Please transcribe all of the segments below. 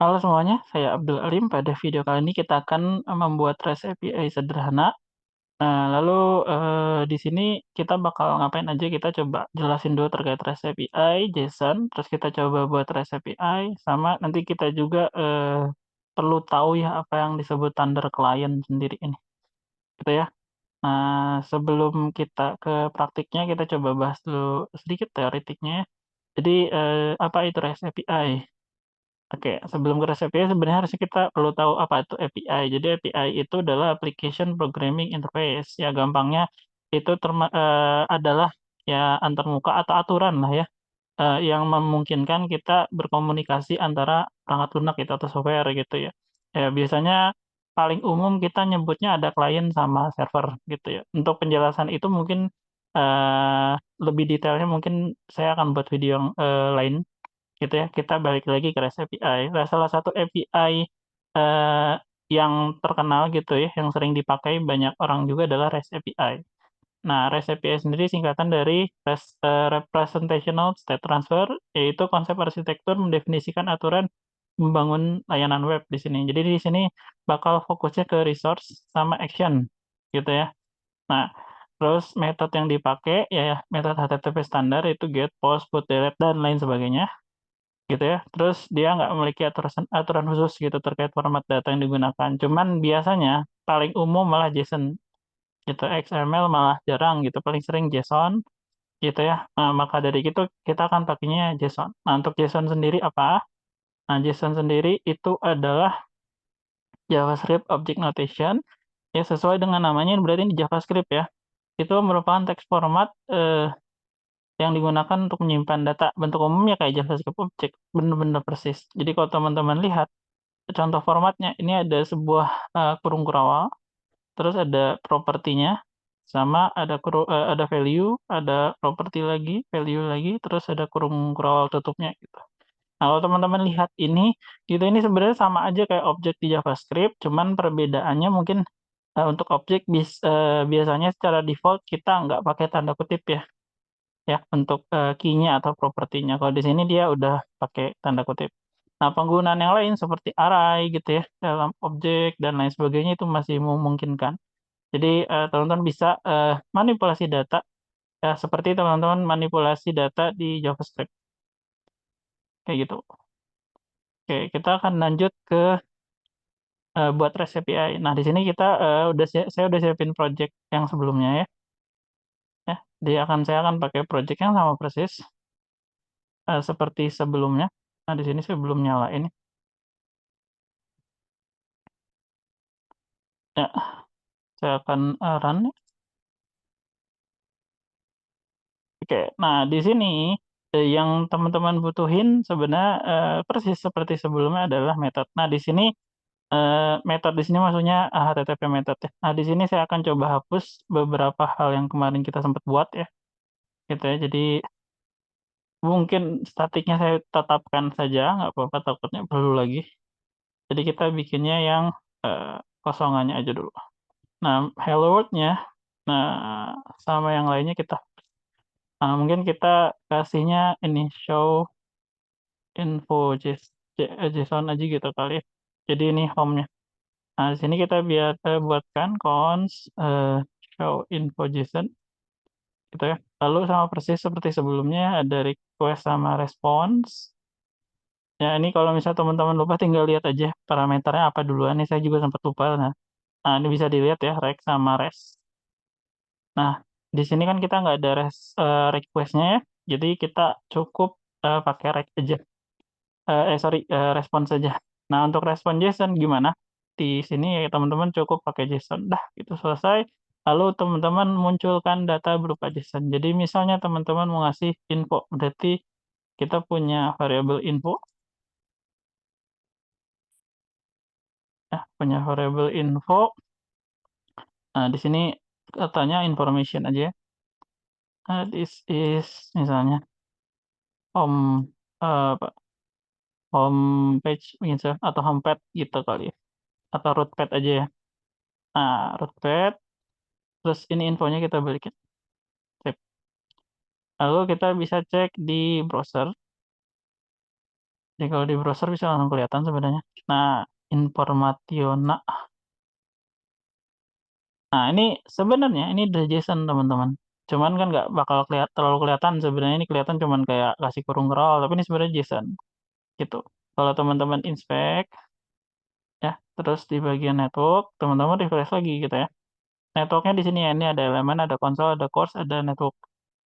Halo semuanya, saya Abdul Alim. Pada video kali ini kita akan membuat REST API sederhana. Lalu di sini kita bakal ngapain aja, kita coba jelasin dulu terkait REST API, JSON, terus kita coba buat REST API, sama nanti kita juga perlu tahu ya apa yang disebut Thunder Client sendiri ini, gitu ya. Nah, sebelum kita ke praktiknya, kita coba bahas dulu sedikit teoretiknya. Jadi, apa itu REST API? Oke, sebelum ke REST API sebenarnya harusnya kita perlu tahu apa itu API. Jadi API itu adalah Application Programming Interface. Ya gampangnya itu adalah ya antarmuka atau aturan lah ya, yang memungkinkan kita berkomunikasi antara perangkat lunak gitu atau software gitu ya. Ya biasanya paling umum kita nyebutnya ada klien sama server gitu ya. Untuk penjelasan itu mungkin, lebih detailnya mungkin saya akan buat video yang, lain gitu ya, kita balik lagi ke REST API. Nah, salah satu API, yang terkenal gitu ya, yang sering dipakai banyak orang juga adalah REST API. Nah, REST API sendiri singkatan dari Representational State Transfer, yaitu konsep arsitektur mendefinisikan aturan membangun layanan web di sini. Jadi di sini bakal fokusnya ke resource sama action, gitu ya. Nah, terus metode yang dipakai ya metode HTTP standar itu get, post, put, delete, dan lain sebagainya. Gitu ya. Terus dia nggak memiliki aturan khusus gitu terkait format data yang digunakan. Cuman biasanya paling umum malah JSON gitu, XML malah jarang gitu, paling sering JSON gitu ya. Nah, maka dari itu kita akan pakainya JSON. Nah, untuk JSON sendiri apa? Nah, JSON sendiri itu adalah JavaScript Object Notation, ya sesuai dengan namanya berarti ini JavaScript ya. Itu merupakan teks format, yang digunakan untuk menyimpan data. Bentuk umumnya kayak JavaScript Object, bener-bener persis. Jadi kalau teman-teman lihat contoh formatnya, ini ada sebuah, kurung kurawal, terus ada propertinya, sama ada value, ada properti lagi, value lagi, terus ada kurung kurawal tutupnya gitu. Nah, kalau teman-teman lihat ini, gitu ini sebenarnya sama aja kayak objek di JavaScript, cuman perbedaannya mungkin, untuk objek biasanya secara default kita nggak pakai tanda kutip ya, untuk, key-nya atau propertinya. Kalau di sini dia udah pakai tanda kutip. Nah, penggunaan yang lain seperti array gitu ya, dalam objek dan lain sebagainya itu masih memungkinkan. Jadi, teman-teman bisa, manipulasi data, ya seperti teman-teman manipulasi data di JavaScript, kayak gitu. Oke, kita akan lanjut ke, buat REST API. Nah, di sini kita, saya udah siapin project yang sebelumnya ya. Saya akan pakai project yang sama persis, seperti sebelumnya. Nah, di sini saya belum nyalain. Ya, saya akan, run. Oke, nah di sini, yang teman-teman butuhin sebenarnya, persis seperti sebelumnya adalah method. Nah di sini, method di sini maksudnya, HTTP method ya. Nah di sini saya akan coba hapus beberapa hal yang kemarin kita sempat buat ya, gitu ya. Jadi mungkin statiknya saya tetapkan saja, nggak apa-apa takutnya perlu lagi. Jadi kita bikinnya yang, kosongannya aja dulu. Nah hello world-nya, nah sama yang lainnya kita mungkin kita kasihnya ini show info JSON aja gitu kali ya. Jadi ini home-nya. Nah, di sini kita buatkan const, show info JSON gitu ya. Lalu sama persis seperti sebelumnya ada request sama response. Ya ini kalau misalnya teman-teman lupa tinggal lihat aja parameternya apa duluan, ini saya juga sempat lupa. Nah ini bisa dilihat ya rec sama res. Nah, di sini kan kita nggak ada request-nya ya, jadi kita cukup, pakai rec aja. Sorry, respon saja. Nah, untuk respon JSON gimana? Di sini ya teman-teman cukup pakai JSON, dah itu selesai. Lalu teman-teman munculkan data berupa JSON. Jadi misalnya teman-teman mau ngasih info, berarti kita punya variabel info, ya, punya variabel info. Nah, di sini katanya information aja ya. This is misalnya home, apa, home page gitu atau home page gitu kali ya, atau root page aja ya. Nah, root page. Terus ini infonya kita balikin, sip. Lalu kita bisa cek di browser, Jadi kalau di browser bisa langsung kelihatan sebenarnya. Nah, Informationa. Nah, ini sebenarnya ini udah JSON, teman-teman. Cuman kan nggak bakal terlalu kelihatan sebenarnya, ini kelihatan cuman kayak kasih kurung roll, tapi ini sebenarnya JSON, gitu. Kalau teman-teman inspect, ya, terus di bagian network, teman-teman refresh lagi gitu ya. Networknya di sini ya, ini ada elemen, ada konsol, ada course, ada network.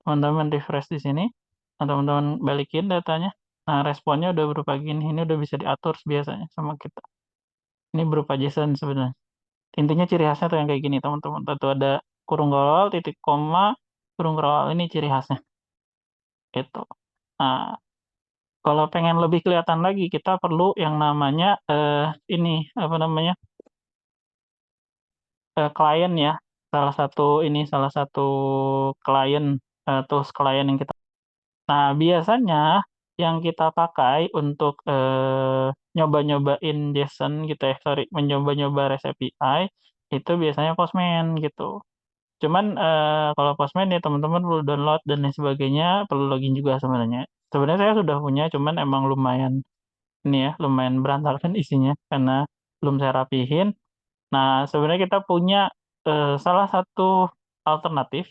Teman-teman refresh di sini, nah teman-teman balikin datanya. Nah, responnya udah berupa gini, ini udah bisa diatur biasanya sama kita. Ini berupa JSON sebenarnya. Intinya ciri khasnya tuh yang kayak gini, teman-teman. Tentu ada kurung roll, titik koma, kurung roll. Ini ciri khasnya. Itu. Nah, kalau pengen lebih kelihatan lagi, kita perlu yang namanya ini apa namanya klien ya. Salah satu klien tools klien yang kita. Nah, biasanya yang kita pakai untuk nyoba-nyobain JSON gitu ya, sorry, mencoba-nyoba REST API itu biasanya Postman gitu. Cuman, kalau Postman ya teman-teman perlu download dan lain sebagainya, perlu login juga sebenarnya. Sebenarnya saya sudah punya, cuman emang lumayan ini ya, lumayan berantakan isinya karena belum saya rapihin. Nah, sebenarnya kita punya, salah satu alternatif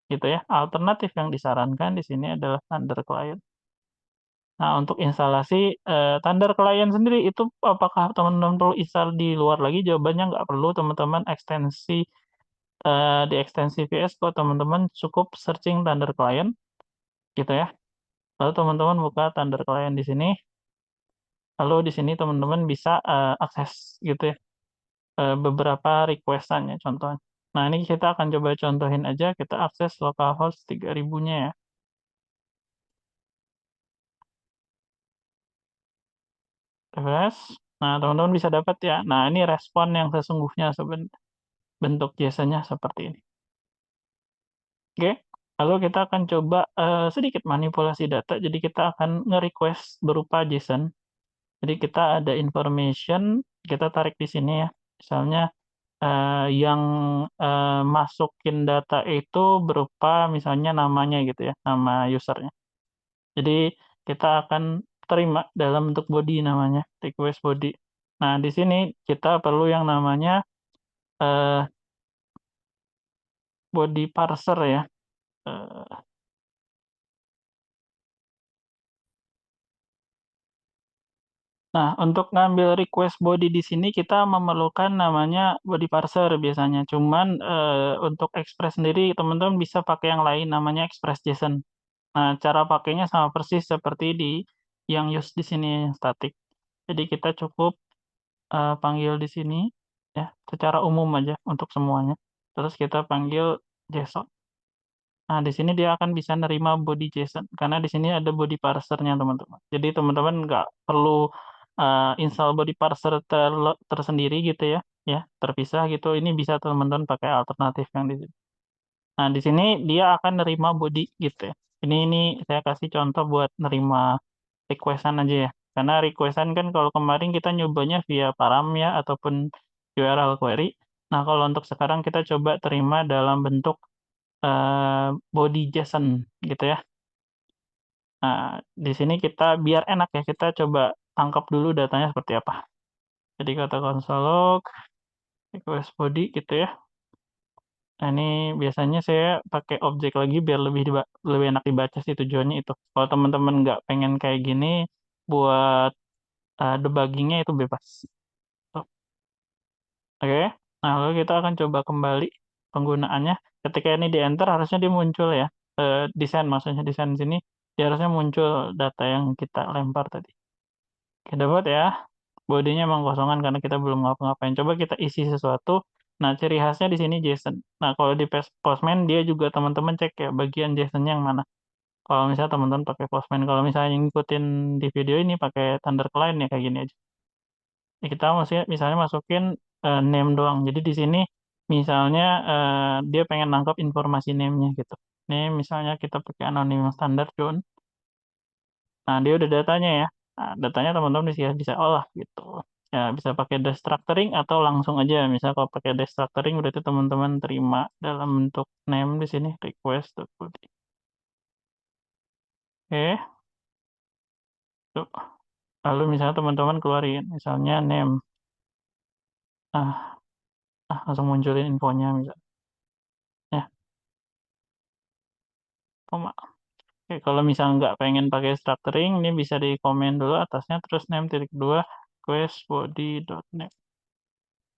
gitu ya, alternatif yang disarankan di sini adalah Thunder Client. Nah, untuk instalasi, Thunder Client sendiri itu apakah teman-teman perlu install di luar lagi? Jawabannya nggak perlu, teman-teman di ekstensi VS Code teman-teman cukup searching Thunder Client gitu ya. Lalu teman-teman buka Thunder Client di sini, lalu di sini teman-teman bisa, akses gitu ya, beberapa request-an ya contohnya. Nah, ini kita akan coba contohin aja, kita akses localhost 3000-nya ya, refresh. Nah, teman-teman bisa dapat ya. Nah, ini respon yang sesungguhnya bentuk JSON-nya seperti ini. Oke, lalu kita akan coba, sedikit manipulasi data, jadi kita akan nge-request berupa JSON. Jadi kita ada information, kita tarik di sini ya. Misalnya, yang, masukin data itu berupa misalnya namanya gitu ya, nama user-nya. Jadi kita akan terima dalam bentuk body namanya, request body. Nah, di sini kita perlu yang namanya, eee, body parser ya, eee Nah, untuk ngambil request body di sini kita memerlukan namanya body parser biasanya. Cuman, untuk Express sendiri teman-teman bisa pakai yang lain namanya Express JSON. Nah, cara pakainya sama persis seperti di yang use di sini, yang static. Jadi kita cukup, panggil di sini ya, secara umum aja untuk semuanya. Terus kita panggil JSON. Nah, di sini dia akan bisa nerima body JSON, karena di sini ada body parser-nya, teman-teman. Jadi teman-teman nggak perlu, install body parser tersendiri gitu ya, terpisah gitu, ini bisa teman-teman pakai alternatif yang di sini. Nah, di sini dia akan nerima body gitu ya. Ini saya kasih contoh buat nerima request-an aja ya, karena request-an kan kalau kemarin kita nyobanya via param ya, ataupun URL query. Nah, kalau untuk sekarang kita coba terima dalam bentuk body JSON gitu ya. Nah, di sini kita biar enak ya, kita coba tangkap dulu datanya seperti apa. Jadi kata console log, request body gitu ya. Nah, ini biasanya saya pakai objek lagi biar lebih enak dibaca sih tujuannya itu. Kalau teman-teman nggak pengen kayak gini, buat debugging-nya itu bebas. Tuh, oke. Nah, lalu kita akan coba kembali penggunaannya. Ketika ini di-enter harusnya dia muncul ya, desain maksudnya desain sini, dia harusnya muncul data yang kita lempar tadi. Oke, dapat ya. Bodinya emang kosongan karena kita belum ngapa-ngapain. Coba kita isi sesuatu. Nah, ciri khasnya di sini JSON. Nah, kalau di Postman dia juga teman-teman cek ya bagian JSON-nya yang mana. Kalau misalnya teman-teman pakai Postman, kalau misalnya ngikutin di video ini pakai Thunder Client ya kayak gini aja. Ya, kita misalnya masukin name doang. Jadi di sini misalnya dia pengen nangkap informasi name-nya gitu. Ini misalnya kita pakai anonim standar John. Nah, dia udah datanya ya. Nah, datanya teman-teman bisa olah gitu. Ya, bisa pakai destructuring atau langsung aja. Misal kalau pakai destructuring berarti teman-teman terima dalam bentuk name di sini request. Oke, tuh. Lalu misalnya teman-teman keluarin, misalnya name, ah langsung munculin infonya misalnya, ya, koma. Oke, kalau misalnya nggak pengen pakai structuring, ini bisa di-komen dulu atasnya, terus name titik dua quest body.name.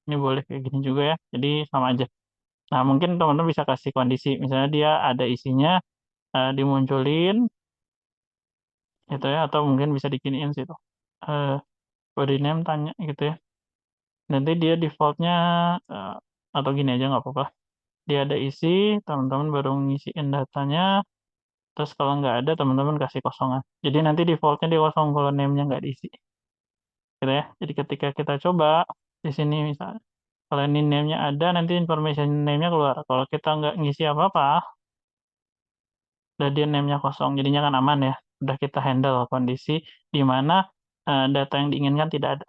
Ini boleh kayak gini juga ya, jadi sama aja. Nah, mungkin teman-teman bisa kasih kondisi, misalnya dia ada isinya, dimunculin gitu ya, atau mungkin bisa diginiin sih tuh, eee, body name tanya gitu ya, nanti dia default-nya, eee, atau gini aja nggak apa-apa, dia ada isi, teman-teman baru ngisiin datanya, terus kalau nggak ada teman-teman kasih kosongan. Jadi nanti default-nya dia kosong kalau name-nya nggak diisi, gitu ya. Jadi ketika kita coba di sini misalnya, kalau ini name-nya ada, nanti information name-nya keluar. Kalau kita nggak ngisi apa-apa, udah dia name-nya kosong, jadinya kan aman ya. Udah kita handle kondisi di mana, data yang diinginkan tidak ada.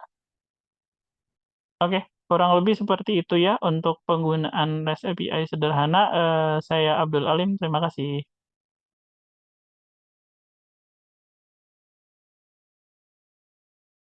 Oke, kurang lebih seperti itu ya untuk penggunaan REST API sederhana. Saya Abdul Alim, terima kasih.